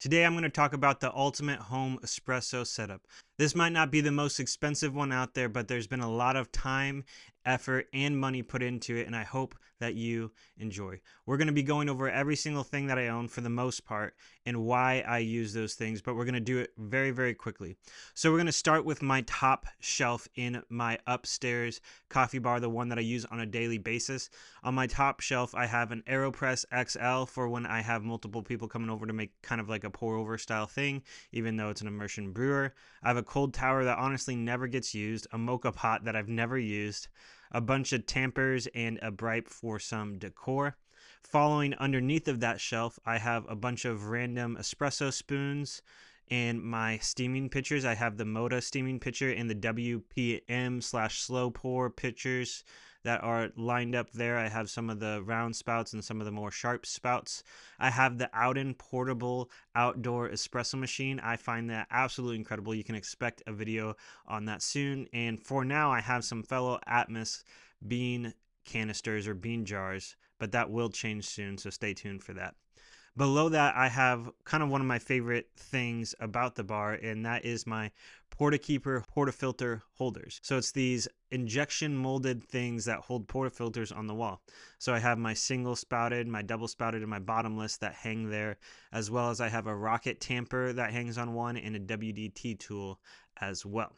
Today I'm going to talk about the ultimate home espresso setup. This might not be the most expensive one out there, but there's been a lot of time, effort, and money put into it, and I hope that you enjoy. We're going to be going over every single thing that I own for the most part and why I use those things, but we're going to do it very, very quickly. So we're going to start with my top shelf in my upstairs coffee bar, the one that I use on a daily basis. On my top shelf, I have an AeroPress XL for when I have multiple people coming over to make kind of like a pour over style thing, even though it's an immersion brewer. I have a cold tower that honestly never gets used, a mocha pot that I've never used, a bunch of tampers, and a bripe for some decor. Following underneath of that shelf, I have a bunch of random espresso spoons and my steaming pitchers. I have the Moda steaming pitcher and the WPM slash slow pour pitchers that are lined up there. I have some of the round spouts and some of the more sharp spouts. I have the Ouden portable outdoor espresso machine. I find that absolutely incredible. You can expect a video on that soon. And for now, I have some fellow Atmos bean canisters or bean jars, but that will change soon, so stay tuned for that. Below that, I have kind of one of my favorite things about the bar, and that is my Portakeeper portafilter holders. So it's these injection molded things that hold portafilters on the wall. So I have my single spouted, my double spouted, and my bottomless that hang there, as well as I have a rocket tamper that hangs on one and a WDT tool as well.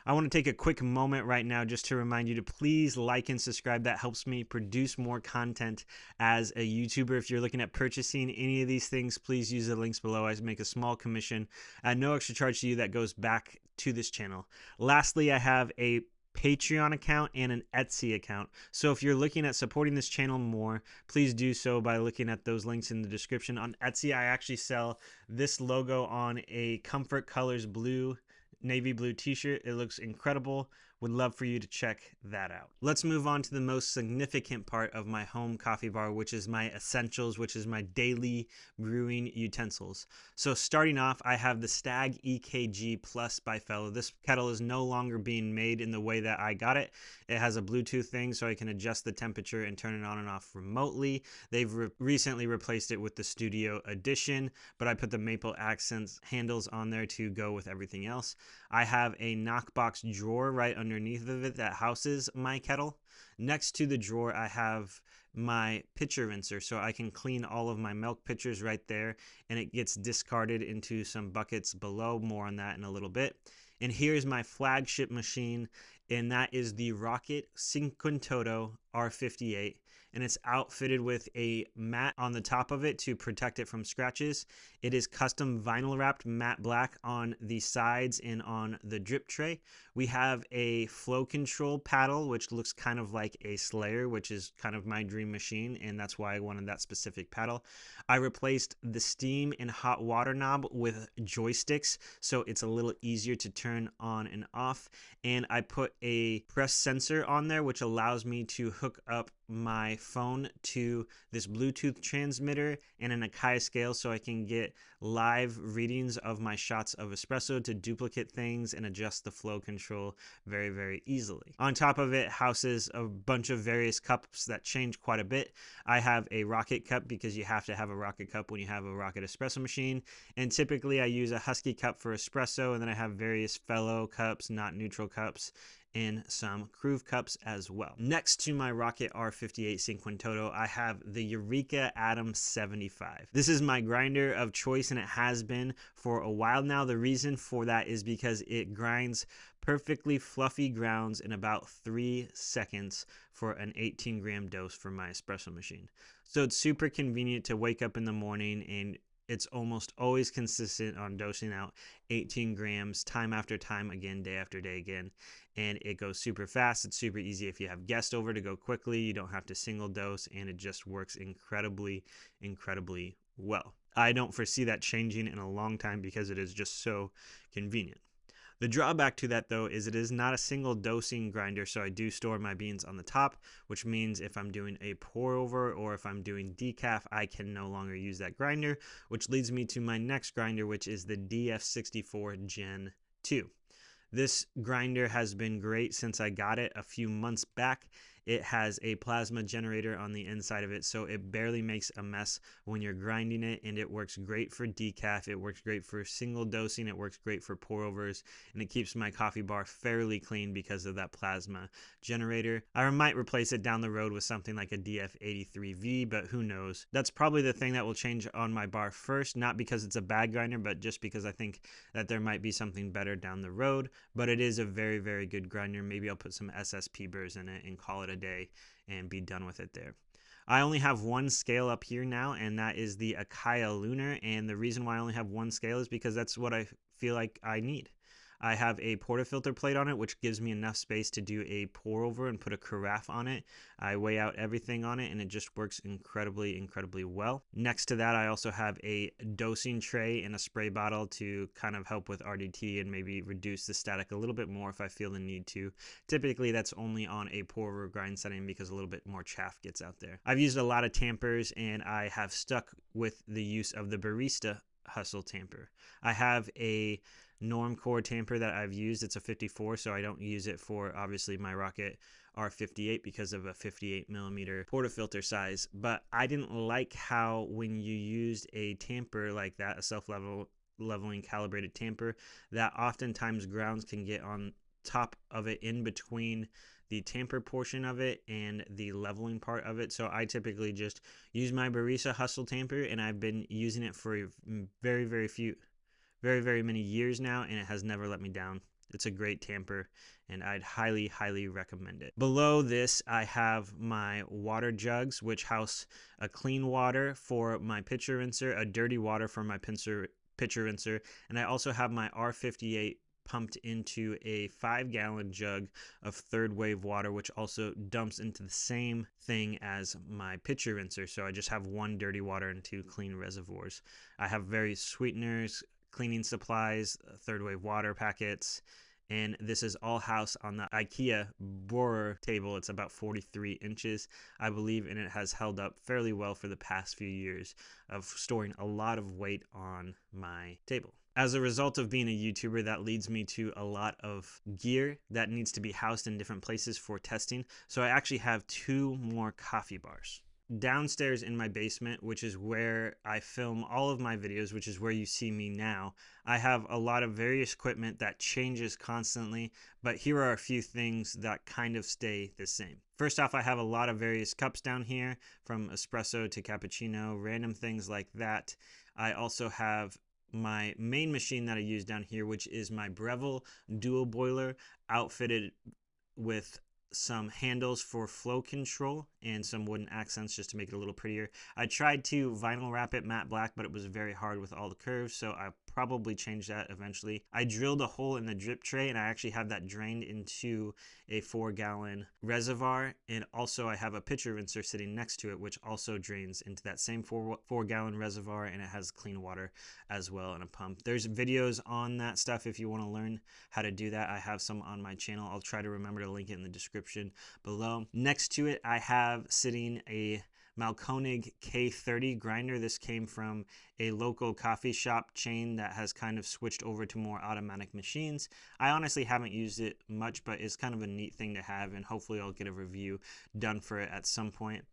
I want to take a quick moment right now just to remind you to please like and subscribe. That helps me produce more content as a YouTuber. If you're looking at purchasing any of these things, please use the links below. I make a small commission at no extra charge to you that goes back to this channel. Lastly, I have a Patreon account and an Etsy account. So if you're looking at supporting this channel more, please do so by looking at those links in the description. On Etsy, I actually sell this logo on a Comfort Colors blue navy blue t-shirt. It looks incredible. Would love for you to check that out. Let's move on to the most significant part of my home coffee bar, which is my essentials, which is my daily brewing utensils. So starting off, I have the Stag EKG Plus by Fellow. This kettle is no longer being made in the way that I got it. It has a Bluetooth thing so I can adjust the temperature and turn it on and off remotely. They've recently replaced it with the Studio Edition, but I put the maple accents handles on there to go with everything else. I have a knockbox drawer right underneath of it that houses my kettle. Next to the drawer, I have my pitcher rinser, so I can clean all of my milk pitchers right there, and it gets discarded into some buckets below. More on that in a little bit. And here's my flagship machine, and that is the Rocket Cinquantoto R58. And it's outfitted with a mat on the top of it to protect it from scratches. It is custom vinyl wrapped matte black on the sides and on the drip tray. We have a flow control paddle, which looks kind of like a Slayer, which is kind of my dream machine, and that's why I wanted that specific paddle. I replaced the steam and hot water knob with joysticks, so it's a little easier to turn on and off. And I put a press sensor on there, which allows me to hook up my phone to this Bluetooth transmitter and an Akai scale so I can get live readings of my shots of espresso to duplicate things and adjust the flow control very, very easily. On top of it houses a bunch of various cups that change quite a bit. I have a rocket cup because you have to have a rocket cup when you have a rocket espresso machine, and typically I use a Husky cup for espresso, and then I have various fellow cups, not neutral cups, and some Groove cups as well. Next to my Rocket R58 Cinquantoto, I have the Eureka Atom 75. This is my grinder of choice, and it has been for a while now. The reason for that is because it grinds perfectly fluffy grounds in about 3 seconds for an 18-gram dose for my espresso machine. So it's super convenient to wake up in the morning, and it's almost always consistent on dosing out 18 grams time after time again, day after day again. And it goes super fast. It's super easy if you have guests over to go quickly. You don't have to single dose, and it just works incredibly, incredibly well. I don't foresee that changing in a long time because it is just so convenient. The drawback to that, though, is it is not a single dosing grinder, so I do store my beans on the top, which means if I'm doing a pour over or if I'm doing decaf, I can no longer use that grinder, which leads me to my next grinder, which is the DF64 Gen 2. This grinder has been great since I got it a few months back. It has a plasma generator on the inside of it, so it barely makes a mess when you're grinding it, and it works great for decaf. It works great for single dosing. It works great for pour overs, and it keeps my coffee bar fairly clean because of that plasma generator. I might replace it down the road with something like a DF83V, but who knows. That's probably the thing that will change on my bar first, not because it's a bad grinder, but just because I think that there might be something better down the road. But it is a very, very good grinder. Maybe I'll put some SSP burrs in it and call it a day and be done with it there. I only have one scale up here now, and that is the Akaya Lunar. And the reason why I only have one scale is because that's what I feel like I need. I have a portafilter plate on it, which gives me enough space to do a pour over and put a carafe on it. I weigh out everything on it, and it just works incredibly, incredibly well. Next to that, I also have a dosing tray and a spray bottle to kind of help with RDT and maybe reduce the static a little bit more if I feel the need to. Typically, that's only on a pour over grind setting because a little bit more chaff gets out there. I've used a lot of tampers, and I have stuck with the use of the Barista Hustle tamper. I have a Normcore tamper that I've used. It's a 54, so I don't use it for obviously my Rocket R58 because of a 58 millimeter portafilter size. But I didn't like how when you used a tamper like that, a self-leveling calibrated tamper, that oftentimes grounds can get on top of it in between the tamper portion of it and the leveling part of it. So I typically just use my Barista Hustle tamper, and I've been using it for very many years now, and it has never let me down. It's a great tamper, and I'd highly, highly recommend it. Below this, I have my water jugs, which house a clean water for my pitcher rinser, a dirty water for my pitcher rinser, and I also have my R58 pumped into a 5-gallon jug of third wave water, which also dumps into the same thing as my pitcher rinser. So I just have one dirty water and 2 clean reservoirs. I have various sweeteners, cleaning supplies, third wave water packets, and this is all housed on the IKEA borer table. It's about 43 inches, I believe, and it has held up fairly well for the past few years of storing a lot of weight on my table. As a result of being a YouTuber, that leads me to a lot of gear that needs to be housed in different places for testing. So I actually have 2 more coffee bars. Downstairs in my basement, which is where I film all of my videos, which is where you see me now, I have a lot of various equipment that changes constantly, but here are a few things that kind of stay the same. First off, I have a lot of various cups down here, from espresso to cappuccino, random things like that. I also have my main machine that I use down here, which is my Breville dual boiler, outfitted with some handles for flow control and some wooden accents just to make it a little prettier. I tried to vinyl wrap it matte black, but it was very hard with all the curves, so I probably change that eventually. I drilled a hole in the drip tray, and I actually have that drained into a 4-gallon reservoir, and also I have a pitcher rinser sitting next to it, which also drains into that same 4-gallon reservoir, and it has clean water as well and a pump. There's videos on that stuff if you want to learn how to do that. I have some on my channel. I'll try to remember to link it in the description below. Next to it, I have sitting a Malkonig K30 grinder. This came from a local coffee shop chain that has kind of switched over to more automatic machines. I honestly haven't used it much, but it's kind of a neat thing to have, and hopefully I'll get a review done for it at some point.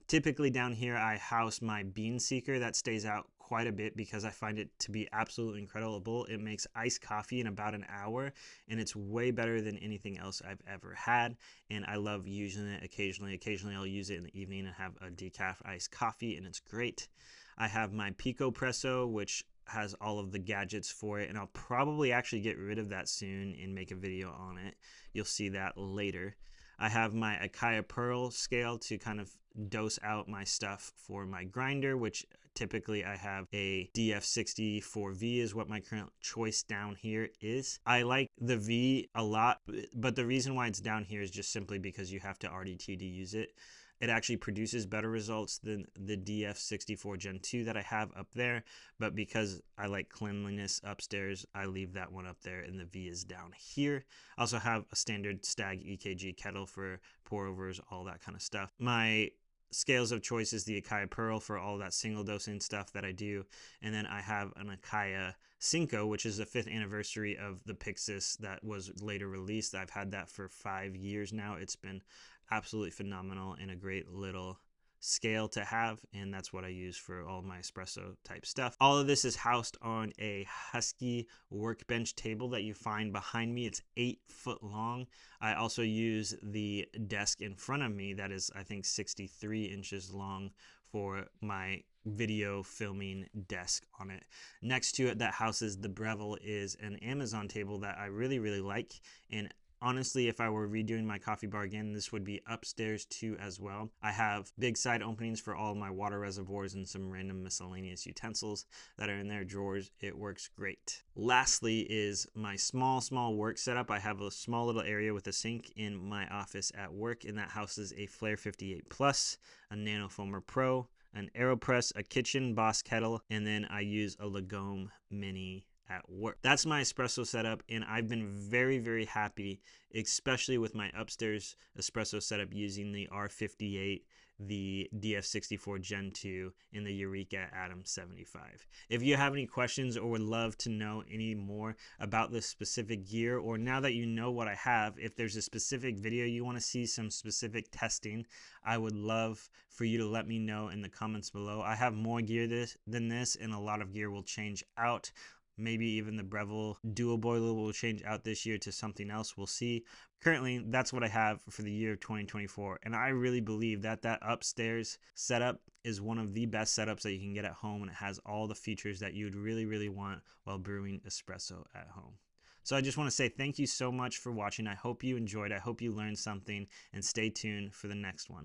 Typically down here I house my bean seeker that stays out quite a bit because I find it to be absolutely incredible. It makes iced coffee in about an hour, and it's way better than anything else I've ever had, and I love using it occasionally. Occasionally I'll use it in the evening and have a decaf iced coffee, and it's great. I have my Pico Presso, which has all of the gadgets for it, and I'll probably actually get rid of that soon and make a video on it. You'll see that later. I have my Akaya Pearl scale to kind of dose out my stuff for my grinder, which typically I have a DF64V is what my current choice down here is. I like the V a lot, but the reason why it's down here is just simply because you have to RDT to use it. It actually produces better results than the DF64 Gen 2 that I have up there, but because I like cleanliness upstairs, I leave that one up there, and the V is down here. I also have a standard Stag EKG kettle for pour overs, all that kind of stuff. My scales of choice is the Akaya Pearl for all that single dosing stuff that I do, and then I have an Akaya Cinco, which is the 5th anniversary of the Pixis that was later released. I've had that for 5 years now. It's been absolutely phenomenal and a great little scale to have, and that's what I use for all my espresso type stuff. All of this is housed on a Husky workbench table that you find behind me. It's 8 foot long. I also use the desk in front of me that is, I think, 63 inches long for my video filming desk on it. Next to it that houses the Breville is an Amazon table that I really like, and honestly, if I were redoing my coffee bar again, this would be upstairs too as well. I have big side openings for all my water reservoirs and some random miscellaneous utensils that are in their drawers. It works great. Lastly is my small work setup. I have a small little area with a sink in my office at work, and that houses a Flair 58 Plus, a Nanofoamer Pro, an AeroPress, a Kitchen Boss kettle, and then I use a Lagome Mini at work. That's my espresso setup, and I've been very happy, especially with my upstairs espresso setup using the R58, the DF64 Gen 2, and the Eureka Atom 75. If you have any questions or would love to know any more about this specific gear, or now that you know what I have, if there's a specific video you want to see some specific testing, I would love for you to let me know in the comments below. I have more gear than this, and a lot of gear will change out. Maybe even the Breville dual boiler will change out this year to something else. We'll see. Currently, that's what I have for the year of 2024. And I really believe that that upstairs setup is one of the best setups that you can get at home. And it has all the features that you would really want while brewing espresso at home. So I just want to say thank you so much for watching. I hope you enjoyed. I hope you learned something. And stay tuned for the next one.